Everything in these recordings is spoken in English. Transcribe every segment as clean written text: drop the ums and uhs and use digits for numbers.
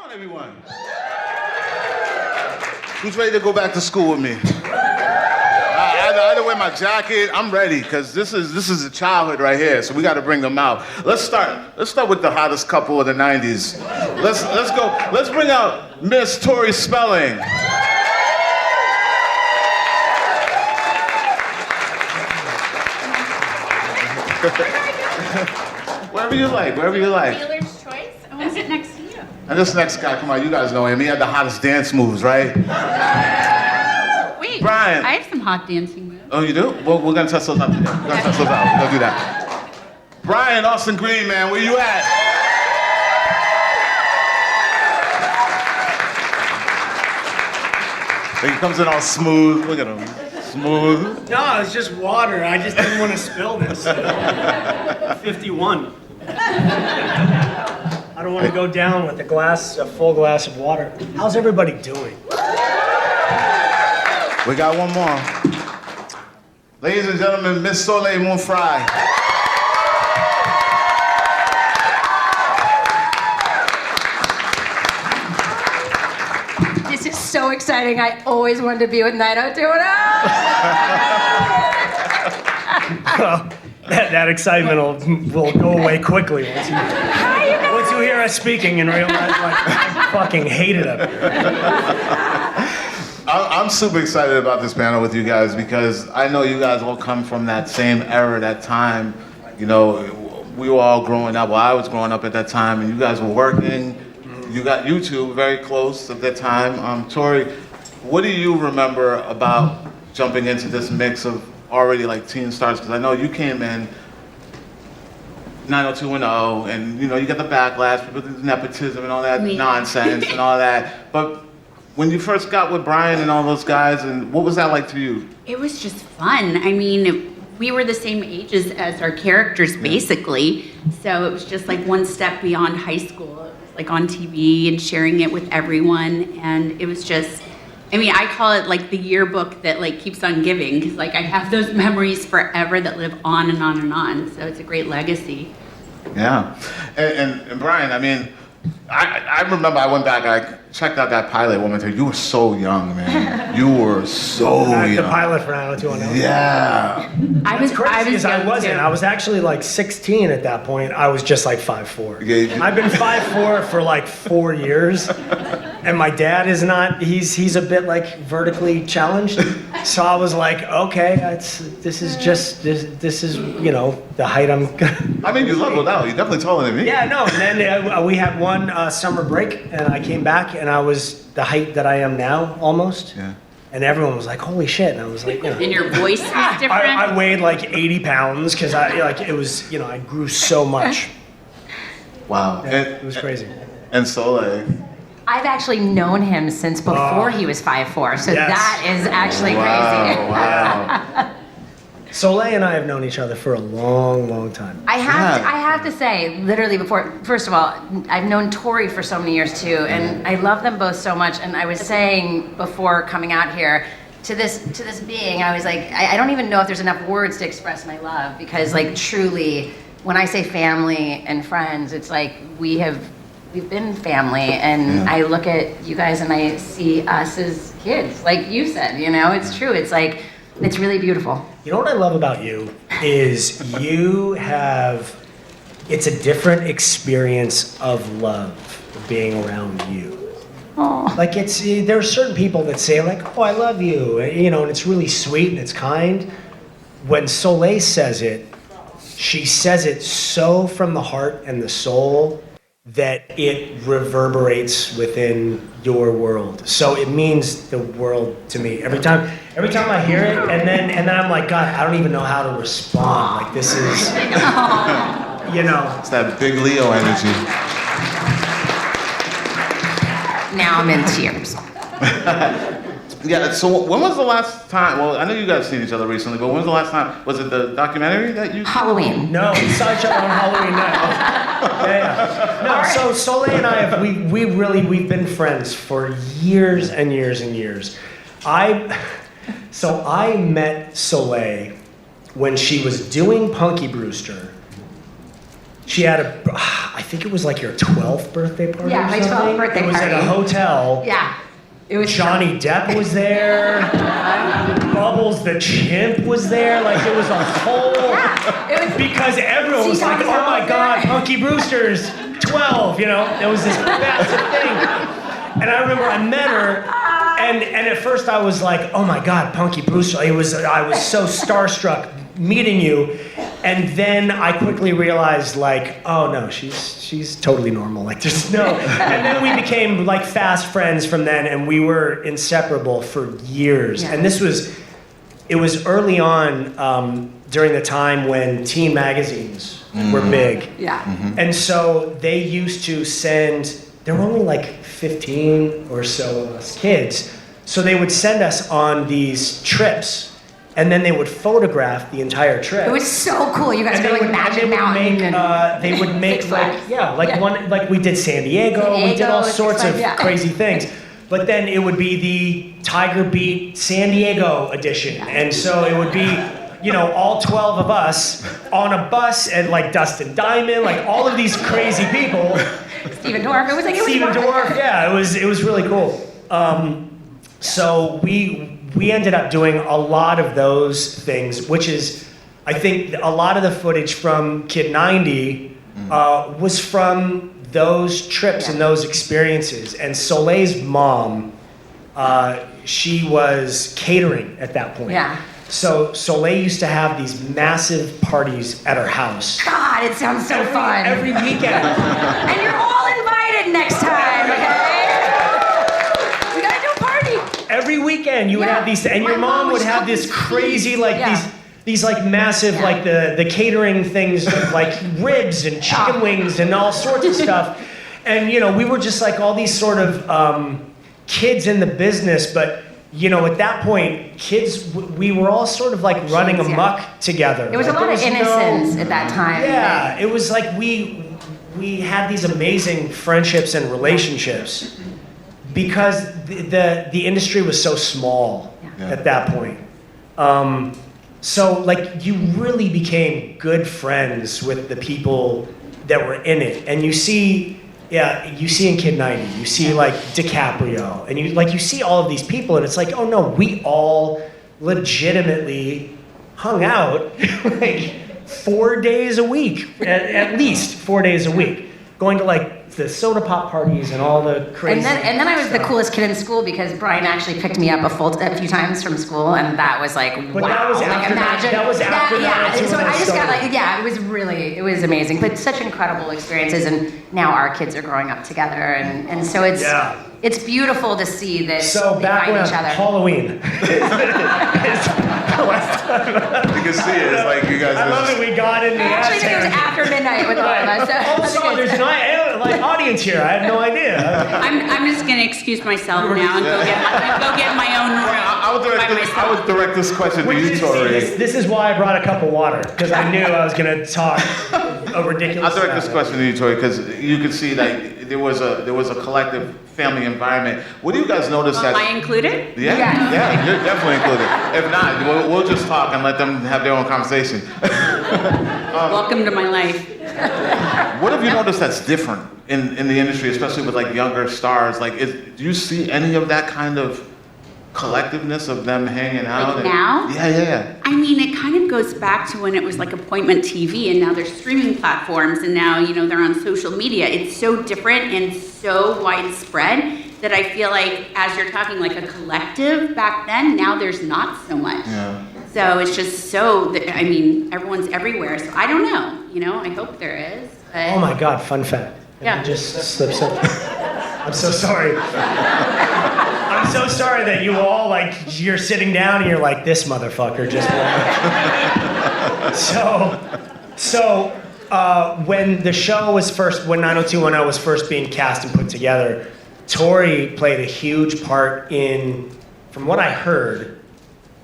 on, everyone. Who's ready to go back to school with me? I had to wear my jacket. I'm ready, because this is a childhood right here, so we got to bring them out. Let's start with the hottest couple of the 90s. Let's go. Let's bring out Miss Tori Spelling. Wherever you like. Dealer's choice. I want to sit next to you. And this next guy, come on, you guys know him. He had the hottest dance moves, right? Wait, Brian. I have some hot dancing moves. Oh, you do? Well, we're gonna test those out today. We're gonna test those out. We're gonna do that. Brian Austin Green, man, where you at? He comes in all smooth. Look at him. Smooth. No, it's just water. I just didn't want to spill this. 51. I don't want to go down with a full glass of water. How's everybody doing? We got one more. Ladies and gentlemen, Miss Soleil Frye. This is so exciting. I always wanted to be with 90210. Well, that excitement will go away quickly once you hear us speaking and realize I fucking hated it. I'm super excited about this panel with you guys because I know you guys all come from that same era, that time. You know, we were all growing up. Well, I was growing up at that time, and you guys were working. You got YouTube very close at that time. Tori, what do you remember about jumping into this mix of already like teen stars? Because I know you came in 90210, and you know you got the backlash, people do nepotism and all that nonsense and all that. But when you first got with Brian and all those guys, and what was that like to you? It was just fun. I mean, we were the same ages as our characters, basically. So it was just like one step beyond high school. It was like on TV and sharing it with everyone. And it was just, I mean, I call it like the yearbook that like keeps on giving. Because like I have those memories forever that live on and on and on. So it's a great legacy. Yeah. And Brian, I mean, I remember I went back, I checked out that pilot one time. You were so young, man. You were so young. The pilot for 90210. Yeah. I was wasn't. I was actually like 16 at that point. I was just like 5'4". Yeah. I've been 5'4" for like 4 years. And my dad is not, he's a bit like vertically challenged. So I was like, okay, this is, you know, the height I'm I mean, you leveled out. You're definitely taller than me. Yeah, no, and then we had one summer break, and I came back, and I was the height that I am now, almost. Yeah. And everyone was like, holy shit, and I was like, you know. And your voice was different? I weighed like 80 pounds, because it was, you know, I grew so much. Wow. It was crazy. And Soleil. I've actually known him since before he was 5'4", so Yes. that is actually crazy. Wow. Soleil and I have known each other for a long, long time. I have to say, literally before, first of all, I've known Tori for so many years too, and I love them both so much. And I was saying before coming out here to this being, I was like, I don't even know if there's enough words to express my love, because like truly, when I say family and friends, it's like we've been family, and I look at you guys and I see us as kids, like you said, you know, it's true. It's like, it's really beautiful. You know what I love about you is it's a different experience of love being around you. Aww. Like there are certain people that say like, oh, I love you, you know, and it's really sweet and it's kind. When Soleil says it, she says it so from the heart and the soul that it reverberates within your world. So it means the world to me. Every time I hear it, and then I'm like, God, I don't even know how to respond. Like this is, you know. It's that big Leo energy. Now I'm in tears. Yeah, so when was the last time, well, I know you guys seen each other recently, but when was the last time, was it the documentary that you? Halloween. No, we saw each other on Halloween night. Yeah. No, so Soleil and I we've been friends for years and years and years. I met Soleil when she was doing Punky Brewster she had I think it was like your 12th birthday party. Yeah, or my 12th something. birthday It was at a party. hotel. Yeah. It was Johnny Depp was there. Bubbles the Chimp was there. Like it was a whole. Yeah, it was. Because everyone was like, Tommy oh my Hall's God, there. Punky Brewster's 12, you know? It was this massive thing. And I remember I met her, and at first I was like, oh my God, Punky Brewster. I was so starstruck meeting you. And then I quickly realized, like, oh no, she's totally normal. Like, there's no. And then we became like fast friends from then, and we were inseparable for years. Yeah. And it was early on during the time when teen magazines were big. Yeah. And so they used to send, there were only like 15 or so of us kids. So they would send us on these trips, and then they would photograph the entire trip. It was so cool. You guys And go like Magic Mountain. they would make Six like, Flags. yeah, like Yeah. one, like we did San Diego, we did all Six sorts of Flags, yeah. crazy things. But then it would be the Tiger Beat San Diego edition. And so it would be, you know, all 12 of us on a bus, and like Dustin Diamond, like all of these crazy people. Steven Dorff. It was like it was Steven fun. Dorff, yeah, it was really cool. So we ended up doing a lot of those things, which is, I think, a lot of the footage from Kid 90 was from those trips and those experiences. And Soleil's mom, she was catering at that point. Yeah. So Soleil used to have these massive parties at her house. God, it sounds so fun. Every weekend. And you're all invited next time, okay? We gotta do a party. Every weekend you would Yeah. have these, and My your mom mom would was have helping this to crazy, feed. like Yeah. these like massive, Yeah. like the catering things, like ribs and chicken wings and all sorts of stuff. And you know, we were just like all these sort of kids in the business, but you know, at that point, kids, we were all sort of like running Kids, yeah. amok together. There was a Like, lot of there was innocence at that time. Yeah, it was like we had these amazing friendships and relationships because the industry was so small Yeah. at that point. So like you really became good friends with the people that were in it, and you see in Kid 90, you see like DiCaprio, and you see all of these people, and it's like, oh no, we all legitimately hung out like 4 days a week, at least 4 days a week, going to like the soda pop parties and all the crazy. And then I was the stuff. coolest kid in school because Brian actually picked me up a few times from school, and that was like, But wow. that was like after imagine that was after yeah. that, So I just got started. like, yeah, it was amazing. But such incredible experiences, and now our kids are growing up together, and so it's beautiful to see that So they back find when each other. Halloween. You can see it. It's like you guys. I love it. We got in the I actually think it was after midnight with all of us. So I Oh, think so there's it's- an audience here. I have no idea. I'm just gonna excuse myself now and go get my own room I would by direct myself. this question to Which you, is- Tori. This is why I brought a cup of water, because I knew I was going to talk a ridiculous I'll direct this amount. question to you, Tori, because you can see that there was a collective family environment. What do you guys notice Am that? I included? Yeah, you're definitely included. If not, we'll just talk and let them have their own conversation. Welcome to my life. What have you noticed that's different in the industry, especially with like younger stars? Like, do you see any of that kind of collectiveness of them hanging out? Like now? Yeah. I mean, it kind of goes back to when it was like appointment TV, and now there's streaming platforms, and now, you know, they're on social media. It's so different and so widespread that I feel like, as you're talking like a collective back then, now there's not so much. Yeah. So it's just so, I mean, everyone's everywhere. So I don't know, you know, I hope there is. But Oh my God, fun fact. Yeah. It just slips up. I'm so sorry. I'm so sorry that you all, like, you're sitting down and you're like, this motherfucker just So, when the show was when 90210 was first being cast and put together, Tori played a huge part in, from what I heard,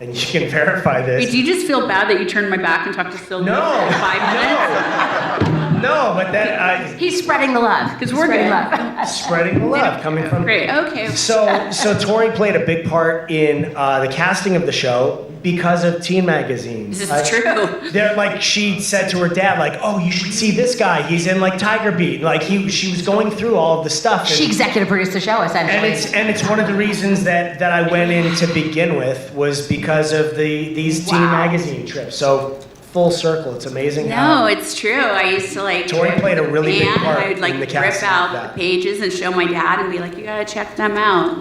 and you can verify this. Wait, do you just feel bad that you turned my back and talked to Sylvia No, for 5 minutes? No, but that He's spreading the love. Because we're Spreading good. love. spreading the love coming from. Great. Okay. So Tori played a big part in the casting of the show because of teen magazines. This is true. They're like, she said to her dad, like, "Oh, you should see this guy. He's in like Tiger Beat." Like she was going through all of the stuff. She executive produced the show, essentially. And it's one of the reasons that I went in to begin with was because of these teen magazine trips. So full circle, it's amazing. No, it's true. I used to like. Tori played a really big part I would like in the rip casting out of that. the pages and show my dad and be like, "You gotta check them out."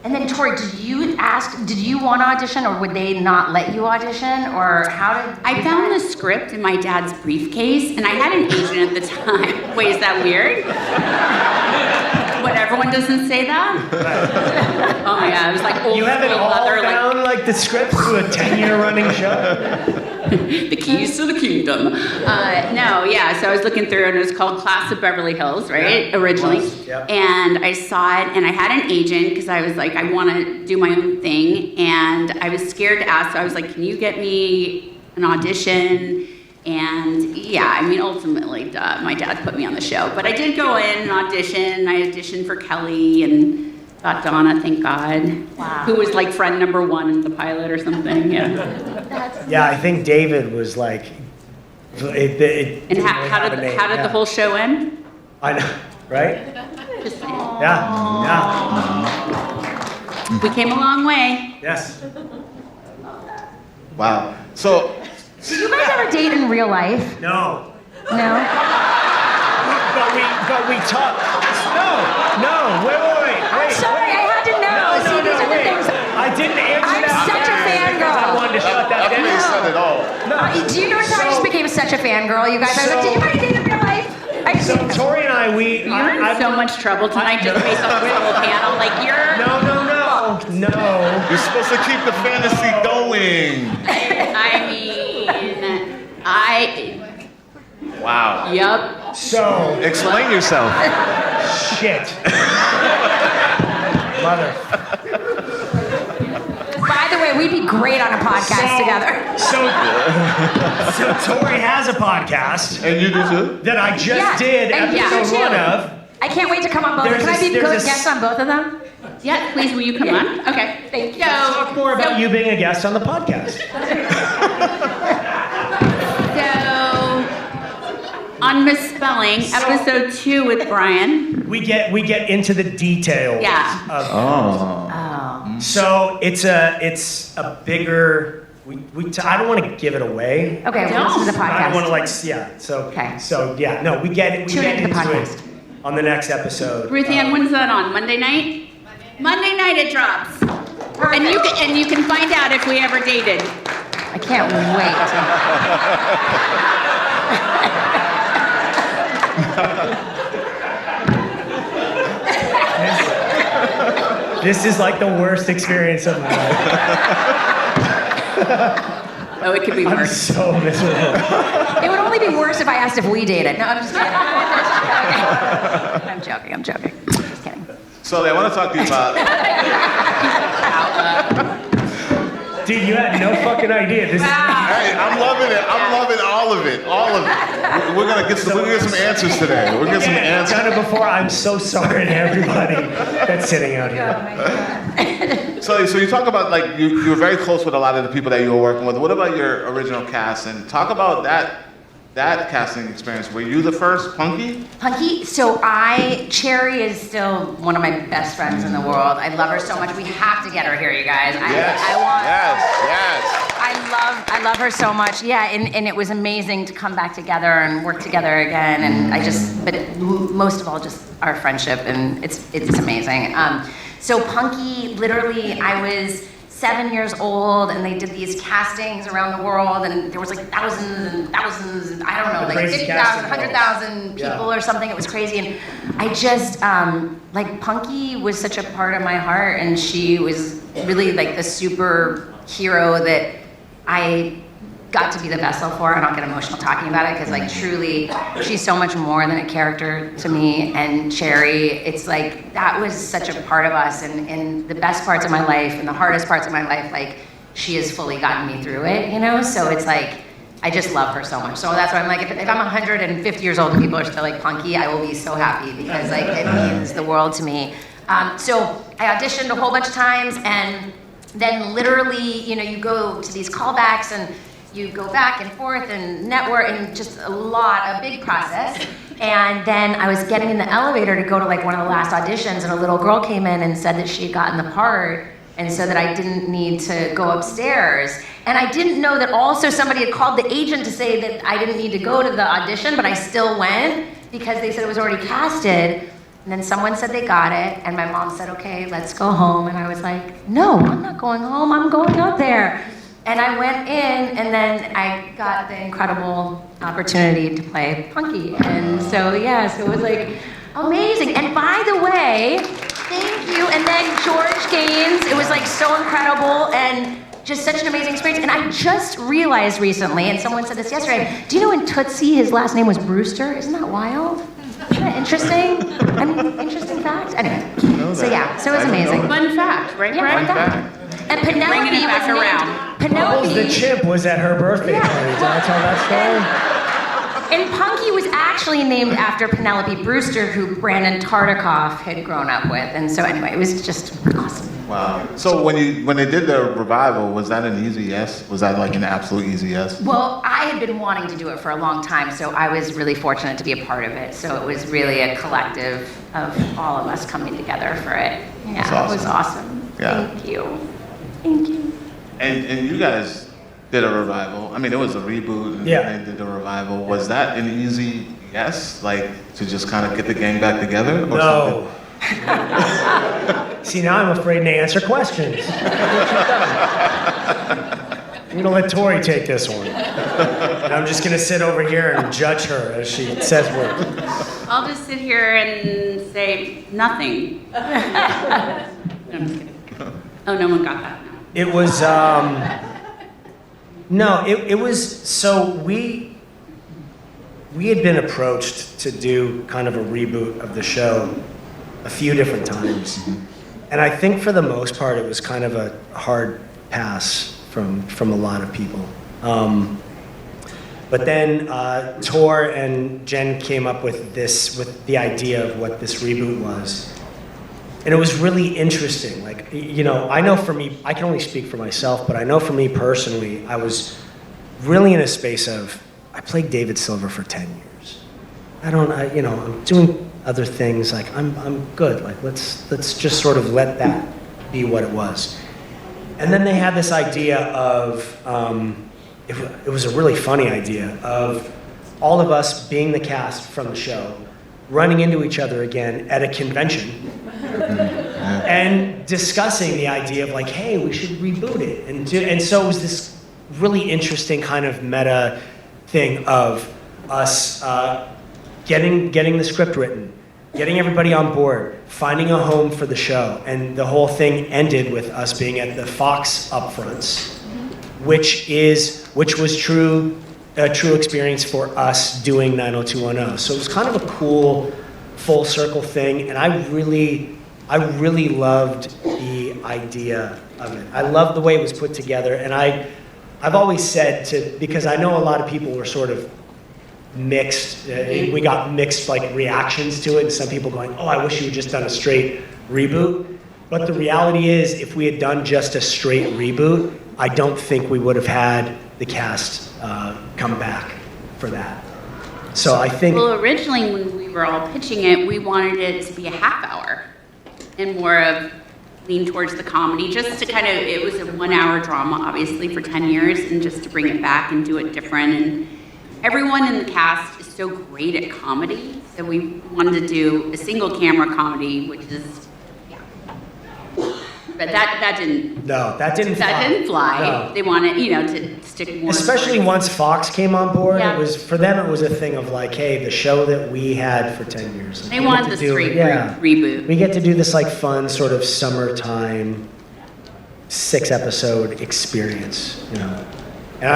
And then Tori, did you want to audition, or would they not let you audition, or how did? I found the script in my dad's briefcase, and I had an agent at the time. Wait, is that weird? What, everyone doesn't say that? Oh my god, it was like old You haven't school all leather, found like the script to a 10-year running show? the keys to the kingdom. No, yeah, so I was looking through, and it was called Class of Beverly Hills, right? Yeah, Originally. it was, yeah. And I saw it, and I had an agent, because I was like, I want to do my own thing, and I was scared to ask, so I was like, can you get me an audition? And yeah, I mean, ultimately, my dad put me on the show. But I did go in and audition. I auditioned for Kelly and got Donna, thank God. Wow. Who was like friend number 1 in the pilot or something, yeah. Yeah, I think David was like. And how did the whole show end? I know, right? Just saying. Yeah, We came a long way. yes. Wow. So, Did you guys ever date in real life? No. No. But we talked. No, wait. Sorry, I had to know. See, these are the wait. things. I didn't answer I'm that such a because fangirl. I wanted to shut that I think down. they said it all. Do you notice how I just became such a fangirl, you guys? I was like, did you guys date in real life? So Tori and I, You're in so much trouble tonight just based on the whole panel. Like, you're... No. You're supposed to keep the fantasy going. I mean, Wow. Yep. So, Explain yourself. shit. Mother. By the way, we'd be great on a podcast together. So Tori has a podcast And you do too? that I just Yeah, did and you episode too. 1 of. I can't wait to come on both. There's Can I be this- there's guest on both of them? Yeah, please, will you come on? Okay. Thank you. Talk more about you being a guest on the podcast. So, on misspelling, episode 2 with Brian. We get into the details. Yeah. Of, Oh. so it's a bigger. I don't want to give it away. Okay, well, listen to the I don't want podcast. to So Okay. So yeah, no, we get Tune into the into podcast. it on the next episode. Ruth Ann, when's that on? Monday night? Monday night it drops. And you can find out if we ever dated. I can't wait. This is like the worst experience of my life. Oh, it could be I'm worse. so miserable. It would only be worse if I asked if we dated. No, I'm just kidding. I'm joking. Just kidding. Soleil, I want to talk to you about. Dude, you had no fucking idea. This is. Hey, I'm loving it. I'm loving all of it. We're gonna get some answers today. We're gonna get some Again, I've answers. done it before. I'm so sorry to everybody that's sitting out Oh here. my God. So you talk about like you were very close with a lot of the people that you were working with. What about your original cast? And talk about that casting experience. Were you the first Punky? Punky, Cherry is still one of my best friends in the world. I love her so much. We have to get her here, you guys. Yes. I love her so much. Yeah, and it was amazing to come back together and work together again. And most of all, just our friendship, and it's amazing. So Punky, literally, I was 7 years old, and they did these castings around the world, and there was like thousands and thousands, and I don't know, like Crazy 50,000, casting 100,000 people or something. It was crazy, and I just like Punky was such a part of my heart, and she was really like the superhero that I got to be the vessel for. I don't get emotional talking about it because like truly she's so much more than a character to me. And Cherry, it's like that was such a part of us, and the best parts of my life and the hardest parts of my life, like she has fully gotten me through it, you know? So it's like I just love her so much. So that's why I'm like, if I'm 150 years old and people are still like Punky, I will be so happy because like it means the world to me. So I auditioned a whole bunch of times, and then literally, you go to these callbacks and you go back and forth and network and just a big process. And then I was getting in the elevator to go to like one of the last auditions, and a little girl came in and said that she had gotten the part, and so that I didn't need to go upstairs. And I didn't know that also somebody had called the agent to say that I didn't need to go to the audition, but I still went because they said it was already casted. And then someone said they got it, and my mom said, okay, let's go home. And I was like, no, I'm not going home, I'm going out there. And I went in, and then I got the incredible opportunity to play Punky. And so, so it was like amazing. And by the way, thank you. And then George Gaines, it was like so incredible and just such an amazing experience. And I just realized recently, and someone said this yesterday, do you know in Tootsie his last name was Brewster? Isn't that wild? Isn't that interesting? I mean, interesting fact. Anyway, so it was amazing. Fun fact, right, Yeah, Brad? fun fact. And Penelope Bringing it back was around. named, Bubbles the chimp was at her birthday party. Did I tell that story? And Punky was actually named after Penelope Brewster, who Brandon Tartikoff had grown up with. And so anyway, it was just awesome. Wow. So when they did the revival, was that an easy yes? Was that like an absolute easy yes? Well, I had been wanting to do it for a long time, so I was really fortunate to be a part of it. So it was really a collective of all of us coming together for it. Yeah, That's it was awesome. Yeah. Thank you. Thank you. And you guys did a revival. I mean, it was a reboot, and they did the revival. Was that an easy yes, like to just kind of get the gang back together? Or No. See, now I'm afraid to answer questions. I'm gonna let Tori take this one. And I'm just gonna sit over here and judge her as she says words. I'll just sit here and say nothing. No, I'm just kidding. Oh, no one got that. It was, it was, so we had been approached to do kind of a reboot of the show a few different times. And I think for the most part, it was kind of a hard pass from a lot of people. But then Tor and Jen came up with the idea of what this reboot was. And it was really interesting. Like, I know for me, I can only speak for myself, but I know for me personally, I was really in a space of, I played David Silver for 10 years. I'm doing other things, like I'm good. Like let's just sort of let that be what it was. And then they had this idea of, it was a really funny idea of all of us being the cast from the show, running into each other again at a convention, and discussing the idea of like, hey, we should reboot it. And so it was this really interesting kind of meta thing of us getting the script written, getting everybody on board, finding a home for the show, and the whole thing ended with us being at the Fox upfronts, which was a true experience for us doing 90210. So it was kind of a cool full circle thing, and I really loved the idea of it. I loved the way it was put together, and I've always said because I know a lot of people were sort of mixed. We got mixed like reactions to it, and some people going, "Oh, I wish you had just done a straight reboot." But the reality is, if we had done just a straight reboot, I don't think we would have had the cast come back for that. So I think. Well, originally when we were all pitching it, we wanted it to be a half hour and more of lean towards the comedy, just to kind of, it was a 1 hour drama, obviously, for 10 years, and just to bring it back and do it different. And everyone in the cast is so great at comedy, so we wanted to do a single camera comedy, which is, but that didn't. No, that didn't fly. That didn't fly. No. They wanted, to stick more. Especially once Fox came on board, Yeah. it was for them. It was a thing of like, hey, the show that we had for 10 years. They we wanted get the to do- straight yeah. reboot. We get to do this like fun sort of summertime 6-episode experience, And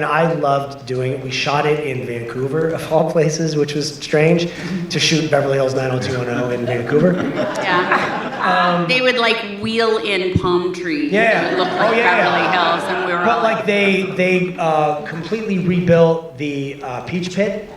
I loved doing it. We shot it in Vancouver, of all places, which was strange, to shoot Beverly Hills 90210 in Vancouver. Yeah. They would like wheel in palm trees. Yeah. It looked like Beverly Hills, and we were But like they completely rebuilt the Peach Pit,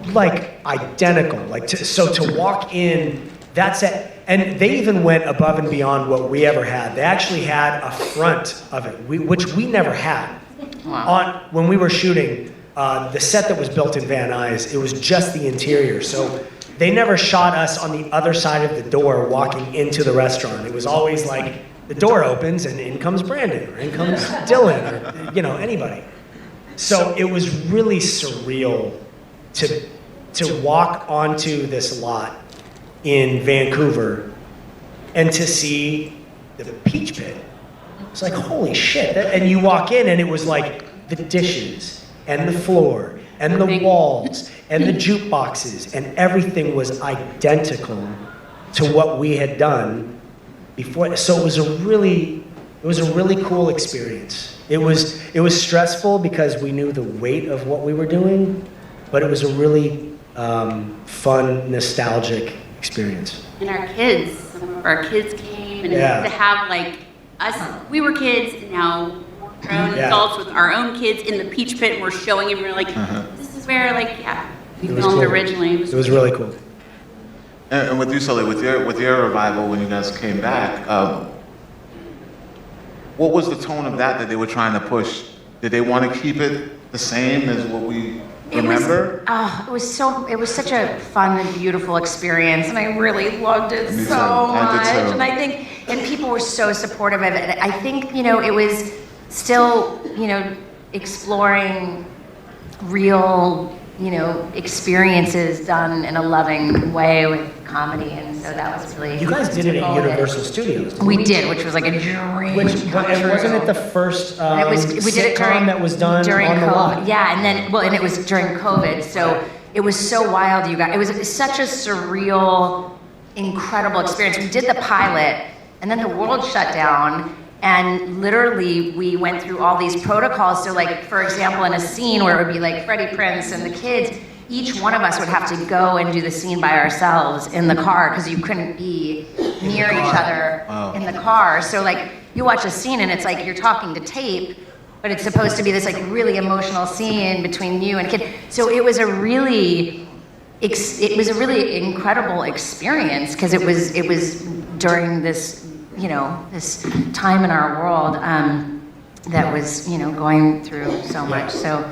like identical. Like so to walk in, that's it. And they even went above and beyond what we ever had. They actually had a front of it, which we never had. Wow. When we were shooting, the set that was built in Van Nuys, it was just the interior. So they never shot us on the other side of the door walking into the restaurant. It was always like the door opens and in comes Brandon, or in comes Dylan, or anybody. So it was really surreal to walk onto this lot in Vancouver and to see the Peach Pit. It's like, holy shit. And you walk in and it was like the dishes and the floor and the walls and the jukeboxes, and everything was identical to what we had done before. So it was a really cool experience. It was stressful because we knew the weight of what we were doing, but it was a really fun, nostalgic experience. And some of our kids came, and Yeah. to have like us, we were kids, and now grown Yeah. adults with our own kids in the Peach Pit, and we're showing him, we're like, this is where we It was filmed cool. originally. It was really cool. And with you, Soleil, with your revival when you guys came back, what was the tone of that they were trying to push? Did they want to keep it the same as what we remember? It was such a fun and beautiful experience, and I really loved it Me too. so I much. did too. And I think, and people were so supportive of it. I think, it was still, exploring real, experiences done in a loving way with comedy, and so that was really. You guys did it at Universal Studios. didn't We did, which was like a dream. And wasn't it the first We did it sitcom that was done during on the COVID. lot? Yeah, and it was during COVID, so it was so wild. You guys, it was such a surreal, incredible experience. We did the pilot, and then the world shut down, and literally we went through all these protocols. So, like, for example, in a scene where it would be like Freddie Prinze and the kids, each one of us would have to go and do the scene by ourselves in the car because you couldn't be near each other in the car. So, like, you watch a scene and it's like you're talking to tape, but it's supposed to be this like really emotional scene between you and a kid. So it was a really incredible experience because it was during this this time in our world that was going through so much. So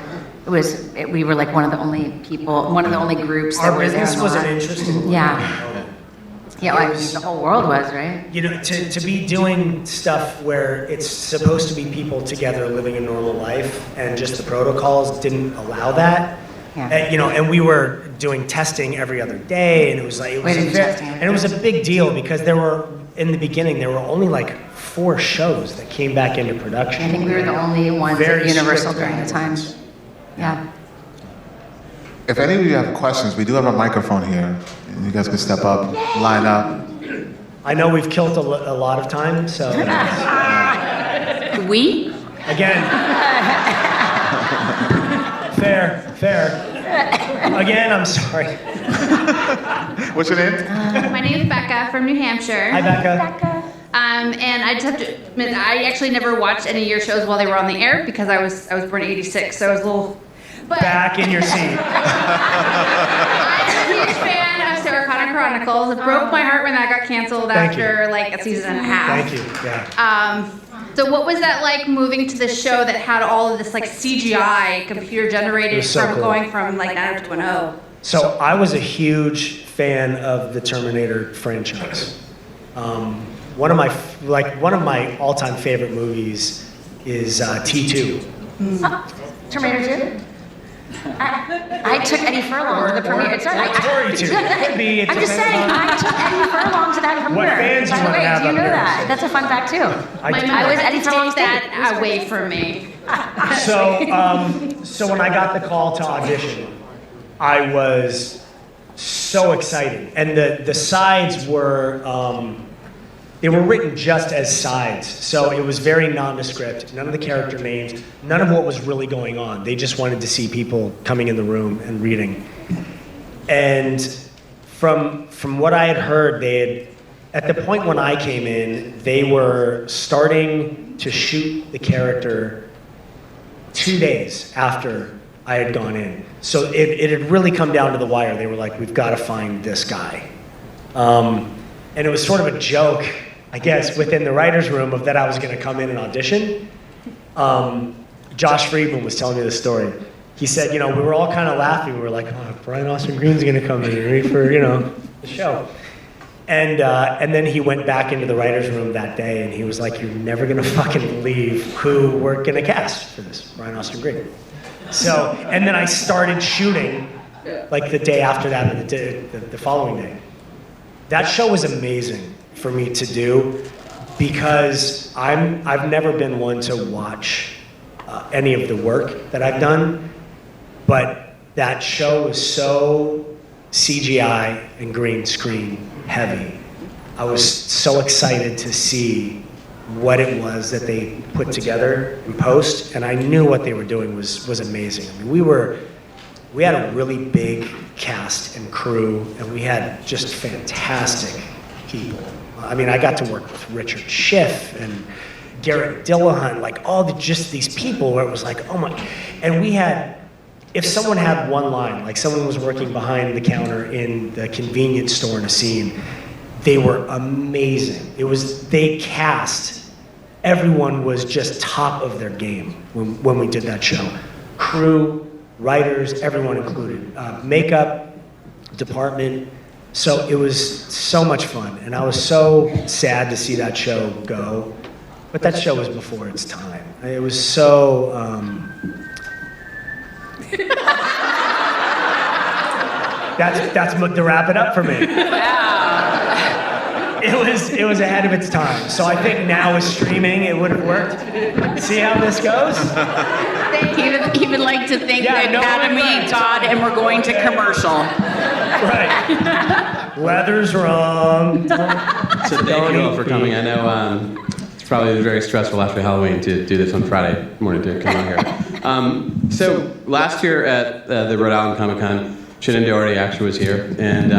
we were like one of the only groups that Our were there. business wasn't interested. Yeah. Yeah, well, I mean, the whole world was, right? To be doing stuff where it's supposed to be people together living a normal life, and just the protocols didn't allow that. Yeah. And we were doing testing every other day, and it was a big deal because in the beginning there were only like 4 shows that came back into production. I think we were the only ones Very at Universal strict during the time. guidelines. Yeah. If any of you have questions, we do have a microphone here. And you guys can step up, line up. I know we've killed a lot of time, so We? again, fair. Again, I'm sorry. What's your name? My name is Becca from New Hampshire. Hi, Becca. And I just have to admit, I actually never watched any of your shows while they were on the air because I was born in '86, so I was a little. But Back in your seat. I'm a huge fan of Sarah Connor Chronicles. It broke my heart when that got canceled Thank you. after like a season and a half. Thank you. Yeah. So what was that like moving to this show that had all of this like CGI computer It generated was so cool. going from like 9 to 10? So I was a huge fan of the Terminator franchise. One of my all-time favorite movies is T2. Terminator 2? I took Eddie Furlong to the premiere. It's not Tori 2. It could be. I'm just saying, I took Eddie Furlong to that premiere. fans you By the wanna way, have do you up know here? that? That's a fun fact too. My I mother was had Eddie to Furlong's take date. that away from me. So when I got the call to audition, I was so excited, and the sides were they were written just as sides, so it was very nondescript. None of the character names, none of what was really going on. They just wanted to see people coming in the room and reading. And from what I had heard, at the point when I came in, they were starting to shoot the character 2 days after I had gone in. So it had really come down to the wire. They were like, we've got to find this guy. And it was sort of a joke, I guess, within the writer's room of that I was going to come in and audition. Josh Friedman was telling me this story. He said, we were all kind of laughing. We were like, oh, Brian Austin Green's going to come in and read for, the show. And then he went back into the writer's room that day and he was like, you're never going to fucking believe who we're going to cast for this, Brian Austin Green. So, and then I started shooting like the day after that, or the following day. That show was amazing for me to do because I've never been one to watch any of the work that I've done, but that show was so CGI and green screen heavy. I was so excited to see what it was that they put together in post, and I knew what they were doing was amazing. I mean, we had a really big cast and crew, and we had just fantastic people. I mean, I got to work with Richard Schiff and Garrett Dillahunt, like just these people where it was like, oh my, and we had, if someone had one line, like someone was working behind the counter in the convenience store in a scene, they were amazing. They cast, everyone was just top of their game when we did that show. Crew, writers, everyone included. Makeup, department. So it was so much fun. And I was so sad to see that show go. But that show was before its time. It was so... That's to wrap it up for me. It was ahead of its time. So I think now with streaming, it would have worked. See how this goes? He would like to thank the Academy, Todd, and we're going to commercial. Right. Weather's wrong. So thank you all for coming. I know it's probably very stressful after Halloween to do this on Friday morning to come out here. So last year at the Rhode Island Comic Con, Shannon Doherty actually was here, and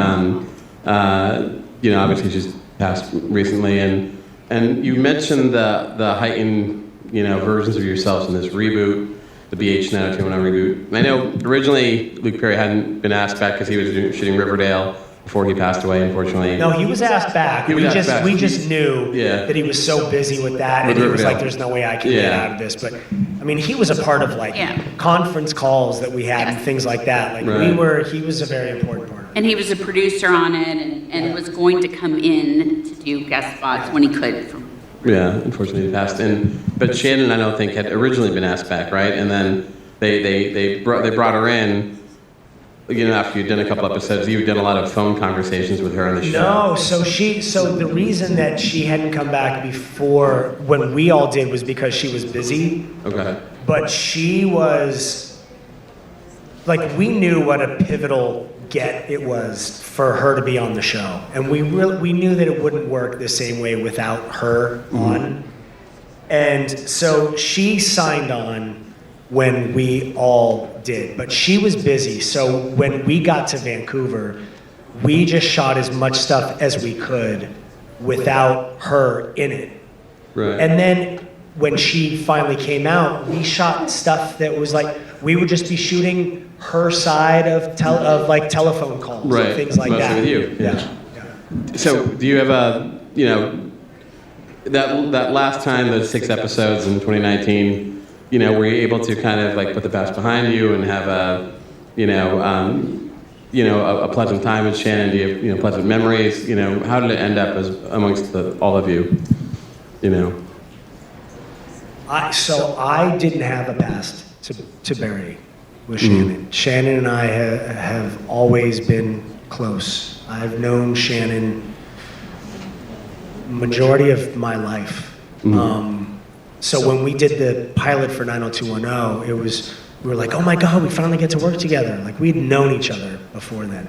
obviously she's passed recently, and you mentioned the heightened versions of yourselves in this reboot, the BH 90210 reboot. And I know originally Luke Perry hadn't been asked back because he was shooting Riverdale before he passed away, unfortunately. No, he was asked back. We just knew that he was so busy with that, and he was like, "There's no way I can get out of this." But I mean, he was a part of conference calls that we had and things like that. Like he was a very important part of it. And he was a producer on it, and was going to come in to do guest spots when he could. Yeah, unfortunately he passed. But Shannon, I don't think, had originally been asked back, right? And then they brought her in. After you'd done a couple episodes, you'd done a lot of phone conversations with her on the show. No, so the reason that she hadn't come back before when we all did was because she was busy. Okay. But she was, like, we knew what a pivotal get it was for her to be on the show. And we knew that it wouldn't work the same way without her on. And so she signed on when we all did, but she was busy. So when we got to Vancouver, we just shot as much stuff as we could without her in it. Right. And then when she finally came out, we shot stuff that was like, we would just be shooting her side of telephone calls and things like that. With you. Yeah. So do you have that last time, those 6 episodes in 2019, were you able to kind of like put the past behind you and have a pleasant time with Shannon? Do you have pleasant memories? How did it end up as amongst all of you? I didn't have a past to bury with Shannon. Shannon and I have always been close. I've known Shannon majority of my life. So when we did the pilot for 90210, we were like, oh my God, we finally get to work together. Like, we'd known each other before then.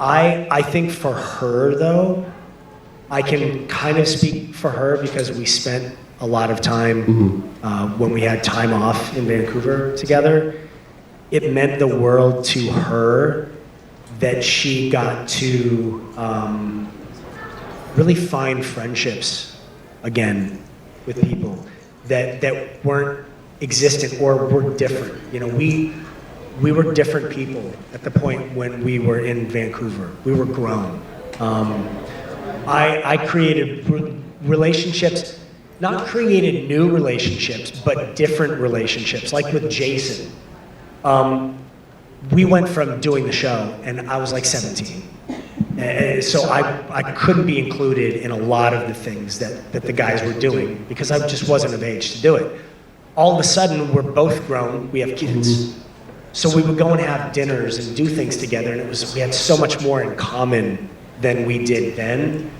I think for her, though, I can kind of speak for her because we spent a lot of time when we had time off in Vancouver together. It meant the world to her that she got to really find friendships again with people that weren't existent or were different. You know, we were different people at the point when we were in Vancouver. We were grown. I created relationships, not created new relationships, but different relationships, like with Jason. We went from doing the show, and I was like 17. And so I couldn't be included in a lot of the things that the guys were doing because I just wasn't of age to do it. All of a sudden, we're both grown, we have kids. So we would go and have dinners and do things together, and we had so much more in common than we did then.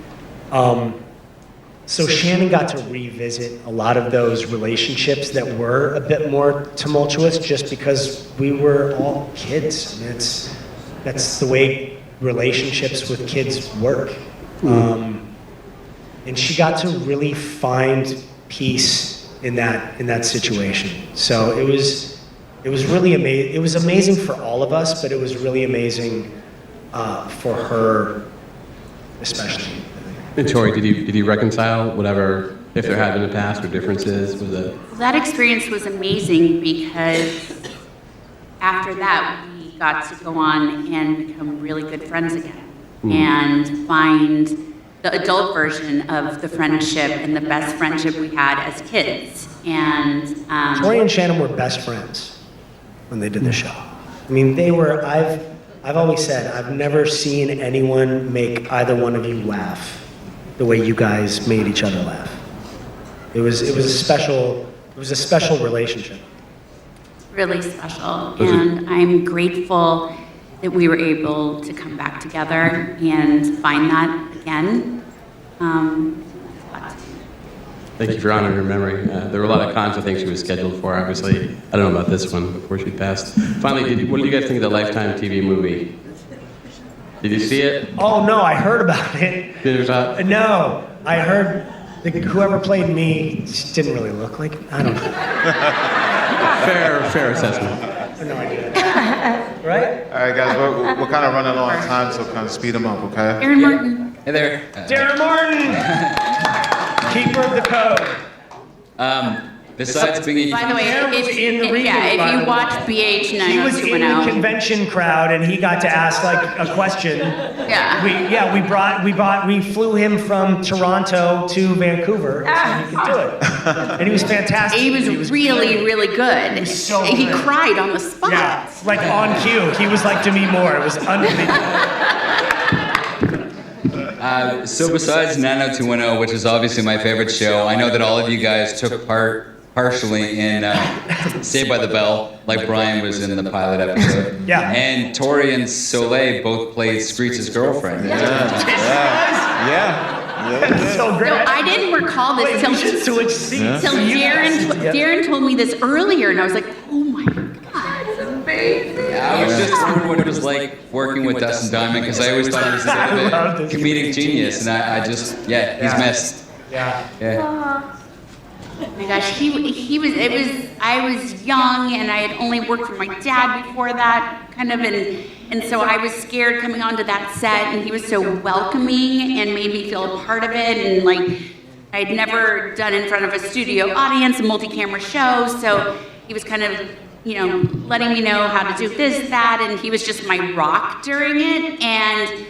So Shannon got to revisit a lot of those relationships that were a bit more tumultuous just because we were all kids. I mean, that's the way relationships with kids work. And she got to really find peace in that situation. So it was really amazing. It was amazing for all of us, but it was really amazing for her especially. And Tori, did you reconcile whatever, if there had been a past or differences? Was it? That experience was amazing because after that, we got to go on and become really good friends again and find the adult version of the friendship and the best friendship we had as kids. And Tori and Shannon were best friends when they did the show. I mean, they were, I've always said, I've never seen anyone make either one of you laugh the way you guys made each other laugh. It was a special relationship. really special. And I'm grateful that we were able to come back together and find that again. Thank you for honoring her memory. There were a lot of cons I think she was scheduled for, obviously. I don't know about this one before she passed. Finally, what did you guys think of the Lifetime TV movie? Did you see it? Oh, no, I heard about it. No, I heard whoever played me just didn't really look like, I don't know. Fair assessment. I have no idea. Right? All right, guys, we're kind of running low on time, so kind of speed them up, okay? Aaron Martin. Hey there. Darren Martin! Keeper of the code. Besides being By the way, Aaron was in the reboot, by if the you way. watch BH He was in the 90210, convention crowd and he got to ask like a question. yeah. We flew him from Toronto to Vancouver so he could do it. And he was fantastic. He was really, really good. He was so He good. cried on the spot. Yeah, like on cue. He was like Demi Moore. It was unbelievable. So besides 90210, which is obviously my favorite show, I know that all of you guys took part partially in Saved by the Bell, like Brian was in the pilot episode. Yeah. And Tori and Soleil both played Screech's girlfriend. That's so great. No, I didn't recall this Wait, till we should switch seats. till Darren told me this earlier, and I was like, oh my God. I was just wondering what it was like working with Dustin Diamond, because I always thought he was a bit I of love a this comedic genius, and I just, he's missed. Yeah. Yeah. Oh my gosh, I was young and I had only worked for my dad before that, kind of, and so I was scared coming onto that set, and he was so welcoming and made me feel a part of it, and like, I'd never done in front of a studio audience, a multi-camera show, so he was kind of, letting me know how to do this, that, and he was just my rock during it, and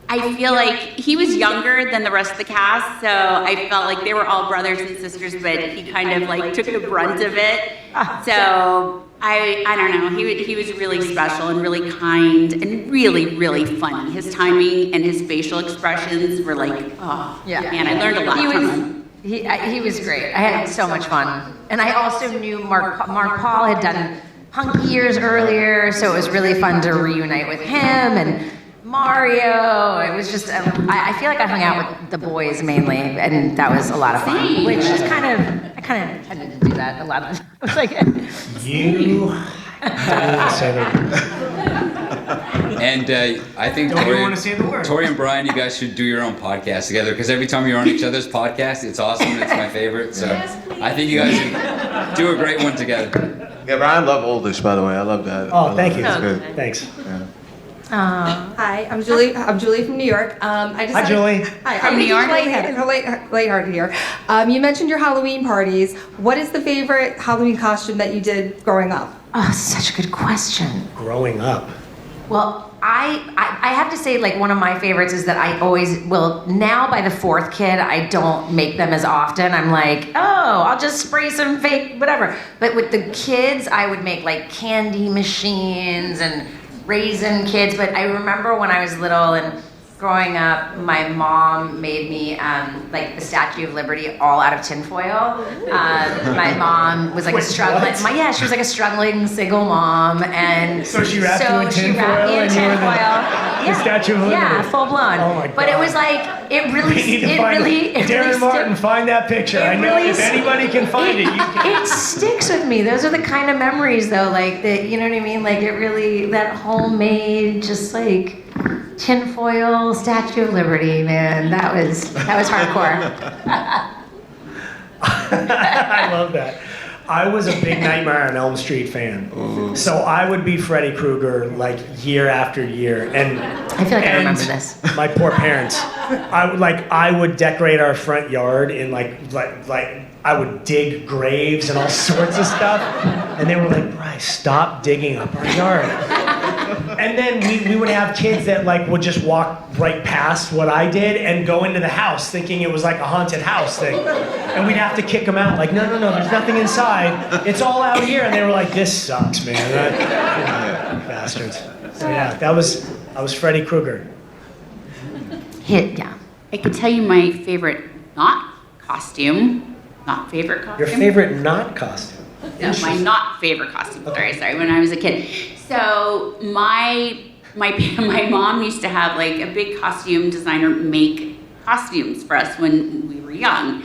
I feel like he was younger than the rest of the cast, so I felt like they were all brothers and sisters, but he kind of like took the brunt of it. So I don't know, he was really special and really kind and really, really funny. His timing and his facial expressions were like, oh, man, I learned a lot from him. He was great. I had so much fun. And I also knew Mark Paul had done Punky years earlier, so it was really fun to reunite with him and Mario. It was just, I feel like I hung out with the boys mainly, and that was a lot of fun. Same. Which is I kind of tended to do that a lot of the time. I was like, You don't say that. And I think Don't even want to say the word. Tori and Brian, you guys should do your own podcast together, because every time you're on each other's podcast, it's awesome. It's my favorite. So I think you guys should do a great one together. Yeah, Brian loved Oldish, by the way. I love that. Oh, thank you. It's good. Thanks. Yeah. Hi, I'm Julie. I'm Julie from New York. Hi, Julie. Hi, From I'm New York? Lighthearted here. You mentioned your Halloween parties. What is the favorite Halloween costume that you did growing up? Oh, such a good question. Growing up. Well, I have to say, like, one of my favorites is that I always, well, now by the fourth kid, I don't make them as often. I'm like, oh, I'll just spray some fake whatever. But with the kids, I would make, like, candy machines and raisin kids. But I remember when I was little and growing up, my mom made me like the Statue of Liberty all out of tinfoil. My mom was like a struggling, she was like a struggling single mom, and So she wrapped you in she tinfoil wrapped me in and you were the tinfoil. Statue of Liberty? Yeah, full blown. Oh my God. But it was like it really, We need to find it Darren really Martin, find that picture. I know really if anybody can find it, you can. It sticks with me. Those are the kind of memories, though, like that. You know what I mean? Like it really, that homemade, just like tinfoil Statue of Liberty, man. That was hardcore. I love that. I was a big Nightmare on Elm Street fan. So I would be Freddy Krueger like year after year. And I feel like I remember this. My poor parents. I would decorate our front yard in like I would dig graves and all sorts of stuff. And they were like, Bryce, stop digging up our yard. And then we would have kids that like would just walk right past what I did and go into the house thinking it was like a haunted house thing. And we'd have to kick them out like, no, there's nothing inside. It's all out here. And they were like, this sucks, man. Bastards. So yeah, I was Freddy Krueger. Yeah. I could tell you my favorite not costume. Not favorite costume. Your favorite not costume? No, my not favorite costume. Sorry, when I was a kid. So my mom used to have like a big costume designer make costumes for us when we were young.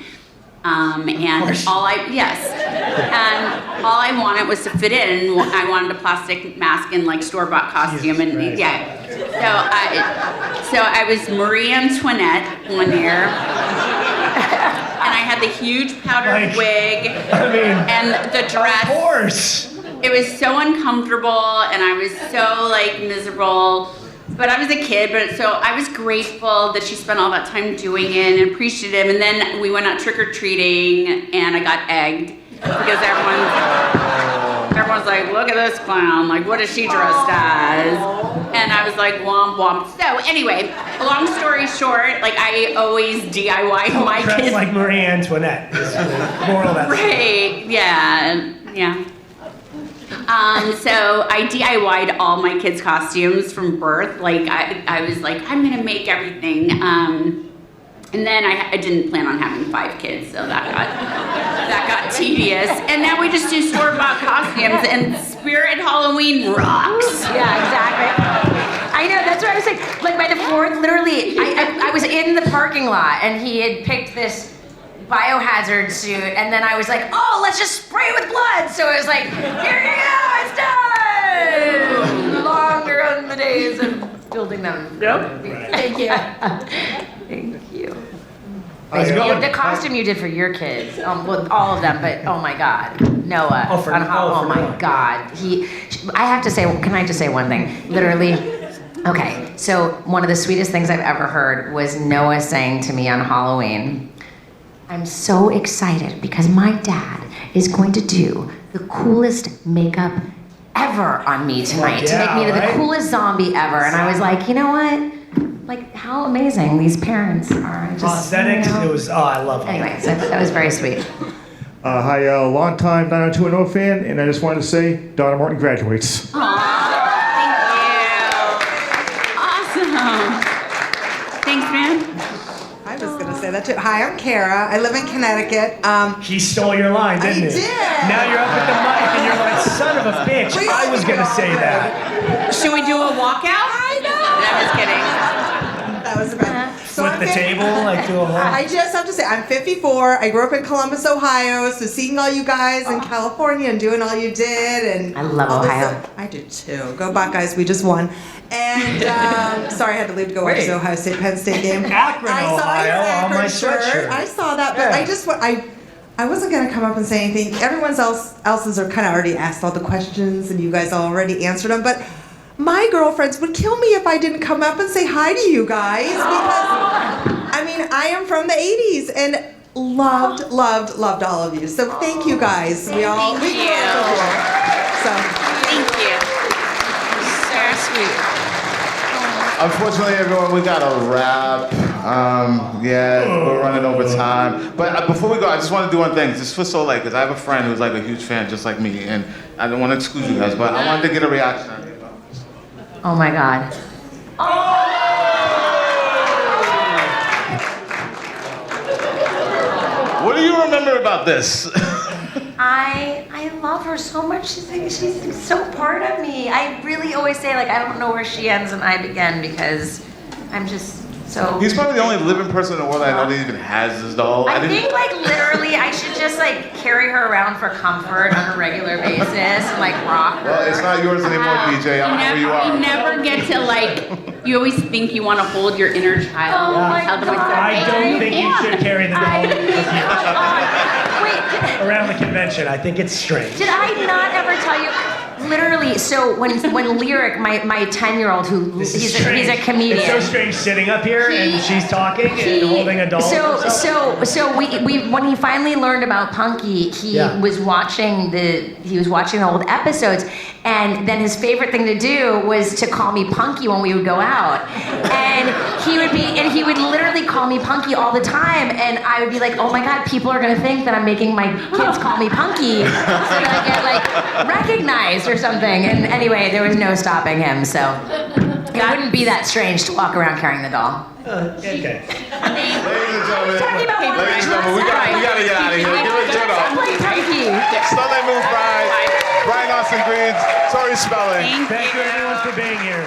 And all I wanted was to fit in. I wanted a plastic mask and like store-bought costume, and So I was Marie Antoinette one year. And I had the huge powdered wig and the dress. Of course. It was so uncomfortable, and I was so like miserable. But I was a kid, so I was grateful that she spent all that time doing it and appreciative. And then we went out trick-or-treating, and I got egged because everyone's like, look at this clown, like what is she dressed as? And I was like, womp womp. So anyway, long story short, like I always DIY my Dressed kids. like Marie Antoinette. Is the moral of that story. Right, yeah. So I DIY'd all my kids' costumes from birth. Like I was like, I'm gonna make everything. And then I didn't plan on having 5 kids, so that got tedious. And now we just do store-bought costumes, and Spirit Halloween rocks. Yeah, exactly. I know, that's what I was saying. Like by the 4th, literally, I was in the parking lot, and he had picked this biohazard suit, and then I was like, oh, let's just spray with blood. So I was like, here you go, it's done. Longer on the days of building them. Yep. Thank you. Thank you. The costume you did for your kids, well, all of them, but oh my God, Noah. For my Noah. God, I have to say, can I just say one thing? Literally, okay, so one of the sweetest things I've ever heard was Noah saying to me on Halloween, I'm so excited because my dad is going to do the coolest makeup ever on me tonight to make me the coolest zombie ever. And I was like, you know what? Like, how amazing these parents are. Prosthetics, it was, I love it. Anyway, so that was very sweet. Hi, long-time 90210 fan, and I just wanted to say, Donna Martin graduates. Thank you. Awesome. Thanks, man. I was going to say that too. Hi, I'm Kara. I live in Connecticut. He stole your line, didn't he? I did. Now you're up at the mic and you're like, son of a bitch. I was going to say that. Should we do a walkout? I know. No, I'm just kidding. That was the best. Flip the table, like do a whole... I just have to say, I'm 54. I grew up in Columbus, Ohio. So seeing all you guys in California and doing all you did, and I love all this Ohio. stuff- I do too. Go Buckeyes! We just won. And sorry, I had to leave to go watch the Ohio State Penn State game. Akron, I saw Ohio, your on Akron my shirt. sweatshirt. I saw that, but Yeah. I just I wasn't gonna come up and say anything. Everyone else's are kind of already asked all the questions, and you guys already answered them. But my girlfriends would kill me if I didn't come up and say hi to you guys because, I mean, I am from the 80s and loved all of you. So thank you guys. We all Thank you. So Thank you. So sweet. Unfortunately, everyone, we got to wrap. We're running over time. But before we go, I just want to do one thing, just for Soleil, because I have a friend who's like a huge fan, just like me, and I don't want to exclude you guys, but I wanted to get a reaction on it. Oh my God. What do you remember about this? I love her so much. She's so part of me. I really always say, like, I don't know where she ends and I begin because I'm just so... He's probably the only living person in the world I know that even has this doll. I think, like, literally, I should just, like, carry her around for comfort on a regular basis and, like, rock her. Well, it's not yours anymore, DJ. I don't know who you are. You never get to, like, you always think you want to hold your inner child. Oh my Tell them it's God. I okay. don't think you should carry the doll Wait, around the convention. I think it's strange. did I not ever tell you? Literally, so when Lyric, my 10-year-old, who This is he's strange. a comedian. It's so strange sitting up here and she's talking and holding a doll. So we when he finally learned about Punky, he was watching the old episodes, and then his favorite thing to do was to call me Punky when we would go out, and he would literally call me Punky all the time, and I would be like, oh my God, people are gonna think that I'm making my kids call me Punky, so that I get like recognized or something. And anyway, there was no stopping him, so it wouldn't be that strange to walk around carrying the doll. Ladies Okay. and gentlemen, Talking about one ladies and gentlemen, we gotta get out of here. Give it a turn up. Like Punky. Soleil Moon Frye, Brian Austin Greens, Tori Spelling. Thank you everyone for being here.